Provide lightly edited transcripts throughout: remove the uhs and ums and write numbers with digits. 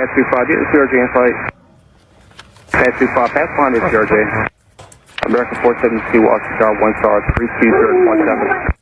Pass 25, this is CRJ in flight. Pass 25, pass 1 is CRJ. American 472, Washington, 1 star, 32017.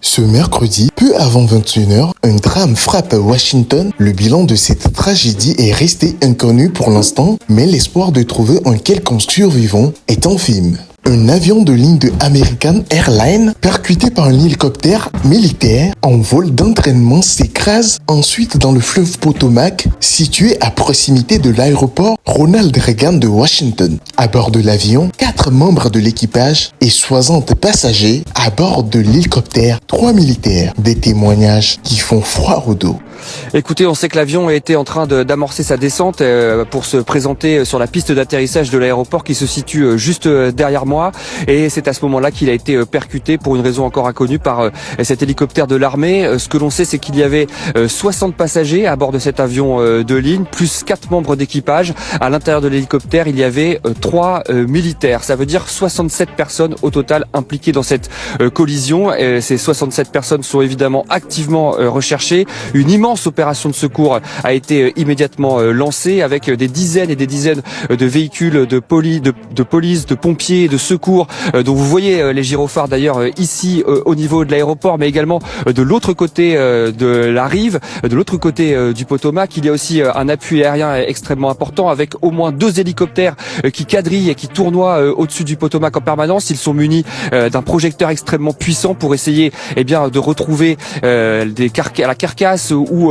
Ce mercredi, peu avant 21h, un drame frappe Washington. Le bilan de cette tragédie est resté inconnu pour l'instant, mais l'espoir de trouver un quelconque survivant est infime. Un avion de ligne de American Airlines, percuté par un hélicoptère militaire en vol d'entraînement, s'écrase ensuite dans le fleuve Potomac, situé à proximité de l'aéroport Ronald Reagan de Washington. À bord de l'avion, 4 membres de l'équipage et 60 passagers. À bord de l'hélicoptère, 3 militaires. Des témoignages qui font froid au dos. Écoutez, on sait que l'avion était en train d'amorcer sa descente pour se présenter sur la piste d'atterrissage de l'aéroport qui se situe juste derrière moi. Et c'est à ce moment-là qu'il a été percuté pour une raison encore inconnue par cet hélicoptère de l'armée. Ce que l'on sait, c'est qu'il y avait 60 passagers à bord de cet avion de ligne, plus 4 membres d'équipage. À l'intérieur de l'hélicoptère, il y avait 3 militaires. Ça veut dire 67 personnes au total impliquées dans cette collision. Ces 67 personnes sont évidemment activement recherchées. Une immense opération de secours a été immédiatement lancée avec des dizaines et des dizaines de véhicules de police, de pompiers, de secours dont vous voyez les gyrophares d'ailleurs ici au niveau de l'aéroport, mais également de l'autre côté de la rive, de l'autre côté du Potomac. Il y a aussi un appui aérien extrêmement important avec au moins 2 hélicoptères qui quadrillent et qui tournoient au-dessus du Potomac en permanence. Ils sont munis d'un projecteur extrêmement puissant pour essayer de retrouver la carcasse ou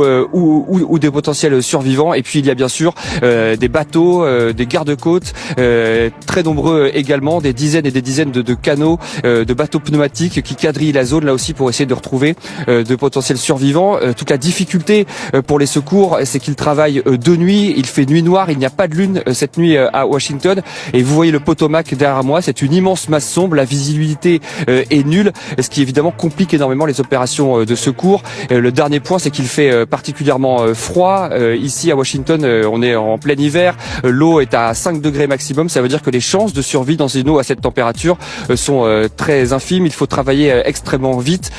des potentiels survivants. Et puis il y a bien sûr des bateaux, des gardes-côtes, très nombreux également, des dizaines et des dizaines de canots, de bateaux pneumatiques qui quadrillent la zone là aussi pour essayer de retrouver de potentiels survivants. Toute la difficulté pour les secours, c'est qu'ils travaillent de nuit, il fait nuit noire, il n'y a pas de lune cette nuit à Washington. Et vous voyez le Potomac derrière moi, c'est une immense masse sombre, la visibilité est nulle, ce qui évidemment complique énormément les opérations de secours. Le dernier point, c'est qu'il fait particulièrement froid. Ici à Washington, on est en plein hiver, l'eau est à 5 degrés maximum, ça veut dire que les chances de survie dans une eau à cette température sont très infimes. Il faut travailler extrêmement vite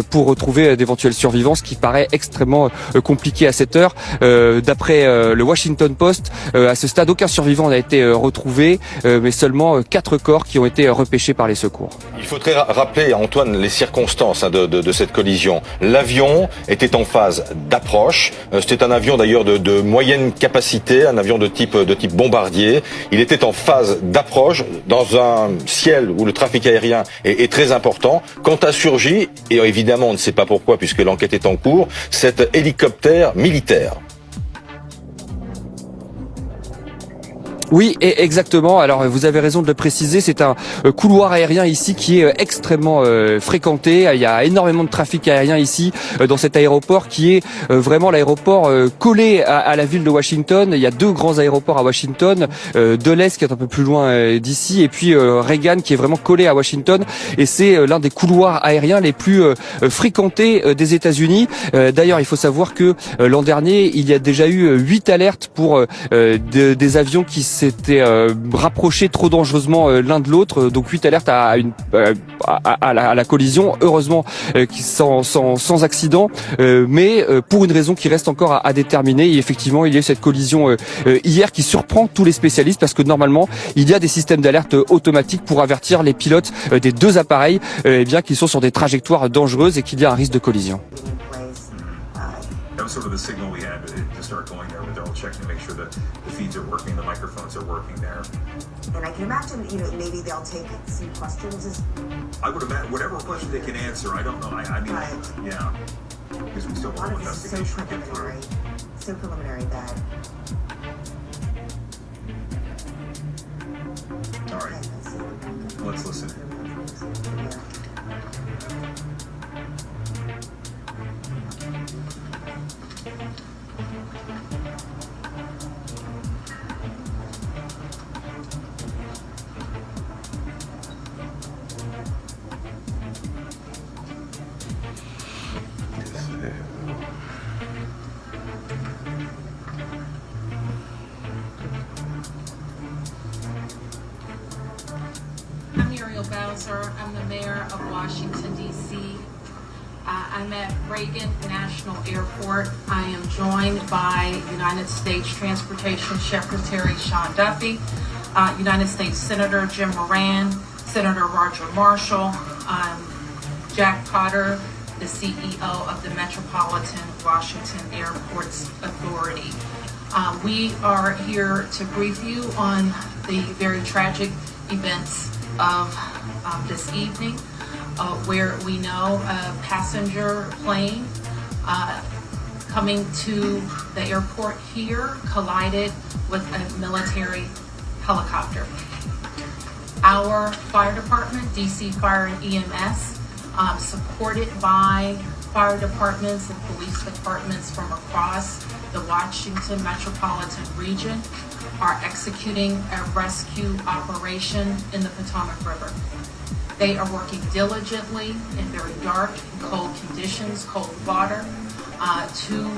pour retrouver d'éventuels survivants, ce qui paraît extrêmement compliqué à cette heure. D'après le Washington Post, à ce stade, aucun survivant n'a été retrouvé, mais seulement 4 corps qui ont été repêchés par les secours. Il faudrait rappeler, Antoine, les circonstances de cette collision. L'avion était en phase d'approche. C'était un avion d'ailleurs de moyenne capacité, un avion de type bombardier. Il était en phase d'approche dans un ciel où le trafic aérien est très important. Quand a surgi, et évidemment on ne sait pas pourquoi puisque l'enquête est en cours, cet hélicoptère militaire. Oui, exactement. Alors, vous avez raison de le préciser. C'est un couloir aérien ici qui est extrêmement fréquenté. Il y a énormément de trafic aérien ici dans cet aéroport qui est vraiment l'aéroport collé à la ville de Washington. Il y a 2 grands aéroports à Washington, Dulles qui est un peu plus loin d'ici, et puis Reagan qui est vraiment collé à Washington. Et c'est l'un des couloirs aériens les plus fréquentés des États-Unis. D'ailleurs, il faut savoir que l'an dernier, il y a déjà eu 8 alertes pour des avions qui s'étaient rapprochés trop dangereusement l'un de l'autre, donc 8 alertes à la collision, heureusement sans accident, mais pour une raison qui reste encore à déterminer. Et effectivement, il y a eu cette collision hier qui surprend tous les spécialistes parce que normalement, il y a des systèmes d'alerte automatiques pour avertir les pilotes des 2 appareils qu'ils sont sur des trajectoires dangereuses et qu'il y a un risque de collision. That was sort of the signal we had to start going there, but they're all checking to make sure that the feeds are working, the microphones are working there. And I can imagine, maybe they'll take some questions. I would imagine whatever question they can answer. I don't know. I mean, right. Yeah, because we still want investigation to get through. So preliminary that. All right, let's listen. I'm the mayor of Washington, D.C. I'm at Reagan National Airport. I am joined by United States Transportation Secretary Sean Duffy, United States Senator Jim Moran, Senator Roger Marshall, Jack Potter, the CEO of the Metropolitan Washington Airports Authority. We are here to brief you on the very tragic events of this evening, where we know a passenger plane coming to the airport here collided with a military helicopter. Our fire department, DC Fire and EMS, supported by fire departments and police departments from across the Washington metropolitan region, are executing a rescue operation in the Potomac River. They are working diligently in very dark and cold conditions, cold water, to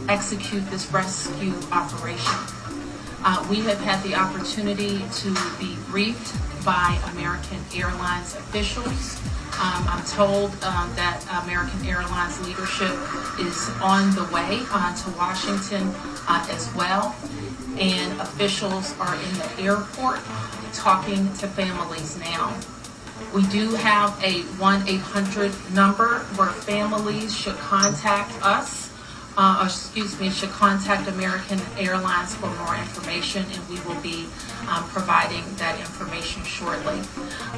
execute this rescue operation. We have had the opportunity to be briefed by American Airlines officials. I'm told that American Airlines leadership is on the way to Washington as well, and officials are in the airport talking to families now. We do have a 1-800 number where families should contact us, should contact American Airlines for more information, and we will be providing that information shortly.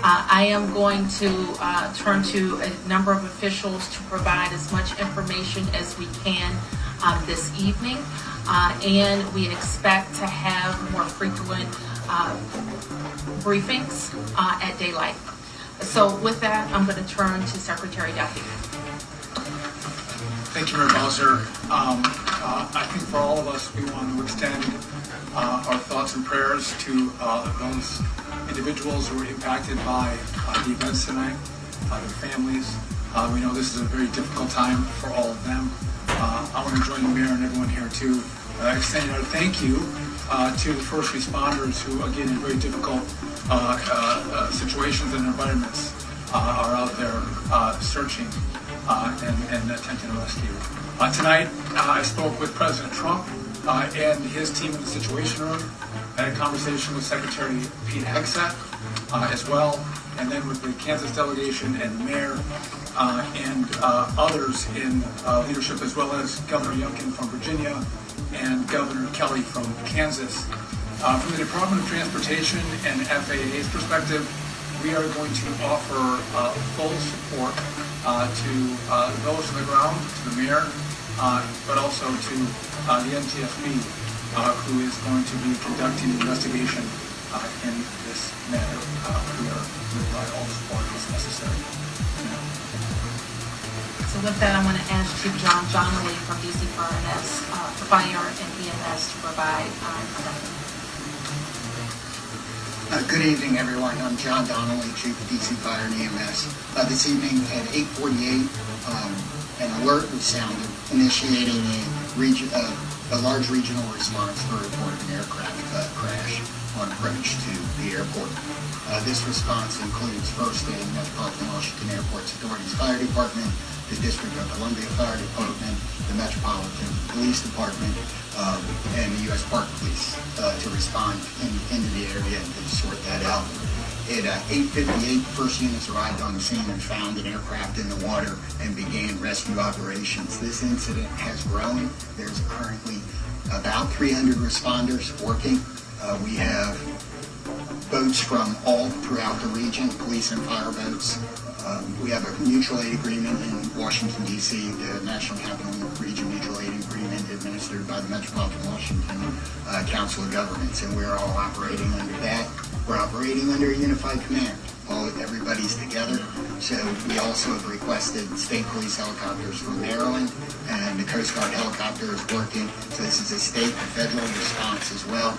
I am going to turn to a number of officials to provide as much information as we can this evening, and we expect to have more frequent briefings at daylight. So with that, I'm going to turn to Secretary Duffy. Thank you, Mayor Bowser. I think for all of us, we want to extend our thoughts and prayers to those individuals who were impacted by the events tonight, their families. We know this is a very difficult time for all of them. I want to join the mayor and everyone here to extend our thank you to the first responders who, again, in very difficult situations and environments, are out there searching and attempting to rescue. Tonight, I spoke with President Trump and his team in the Situation Room. I had a conversation with Secretary Pete Hegseth as well, and then with the Kansas delegation and the mayor and others in leadership, as well as Governor Youngkin from Virginia and Governor Kelly from Kansas. From the Department of Transportation and FAA's perspective, we are going to offer full support to those on the ground, to the mayor, but also to the NTSB, who is going to be conducting the investigation in this matter. We are going to provide all support that's necessary. So with that, I'm going to ask Chief John Donnelly from DC Fire and EMS to provide Good evening, everyone. I'm John Donnelly, Chief of DC Fire and EMS. This evening at 8:48, an alert was sounded, initiating a large regional response for a report of an aircraft crash on approach to the airport. This response includes first the Metropolitan Washington Airports Authority's Fire Department, the District of Columbia Fire Department, the Metropolitan Police Department, and the U.S. Park Police to respond into the area and to sort that out. At 8:58, the first units arrived on the scene and found an aircraft in the water and began rescue operations. This incident has grown. There's currently about 300 responders working. We have boats from all throughout the region, police and fire boats. We have a mutual aid agreement in Washington, D.C., the National Capital Region Mutual Aid Agreement administered by the Metropolitan Washington Council of Governments, and we're all operating under that. We're operating under a unified command. Everybody's together. So we also have requested state police helicopters from Maryland, and the Coast Guard helicopter is working. So this is a state and federal response as well.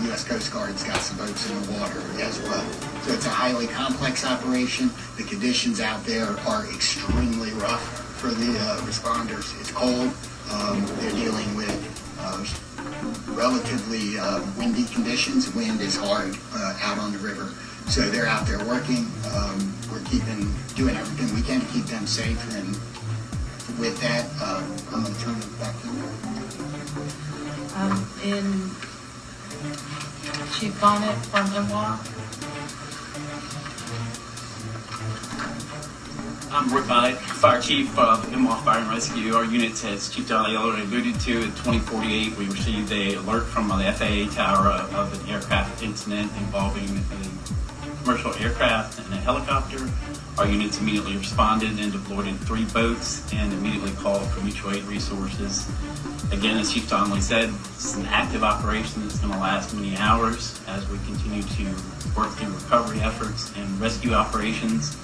U.S. Coast Guard's got some boats in the water as well. So it's a highly complex operation. The conditions out there are extremely rough for the responders. It's cold. They're dealing with relatively windy conditions. Wind is hard out on the river. So they're out there working. We're doing everything we can to keep them safe. And with that, I'm going to turn it back to you. In Chief Bonnet from MWA. I'm Rick Bonnet, Fire Chief of MWA Fire and Rescue. Our units, as Chief Donnelly already alluded to, in 2048, we received an alert from the FAA tower of an aircraft incident involving a commercial aircraft and a helicopter. Our units immediately responded and deployed in 3 boats and immediately called for mutual aid resources. Again, as Chief Donnelly said, this is an active operation that's going to last many hours as we continue to work through recovery efforts and rescue operations.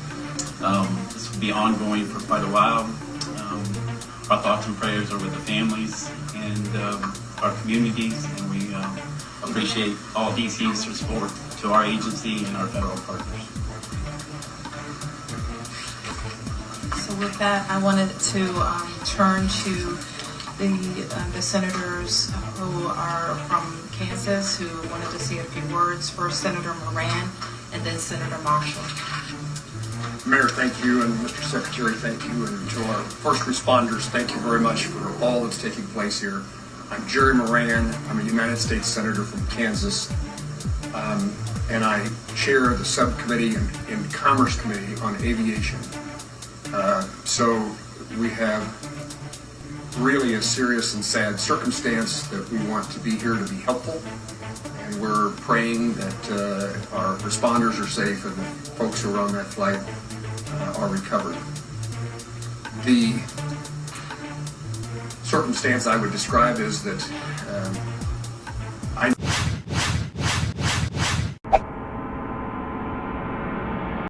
This will be ongoing for quite a while. Our thoughts and prayers are with the families and our communities, and we appreciate all DC's support to our agency and our federal partners. So with that, I wanted to turn to the senators who are from Kansas who wanted to say a few words. First, Senator Moran, and then Senator Marshall. Mayor, thank you, and Mr. Secretary, thank you, and to our first responders, thank you very much for all that's taking place here. I'm Jerry Moran. I'm a United States Senator from Kansas, and I chair the subcommittee in Commerce Committee on Aviation. So we have really a serious and sad circumstance that we want to be here to be helpful, and we're praying that our responders are safe and the folks who are on that flight are recovered. The circumstance I would describe is that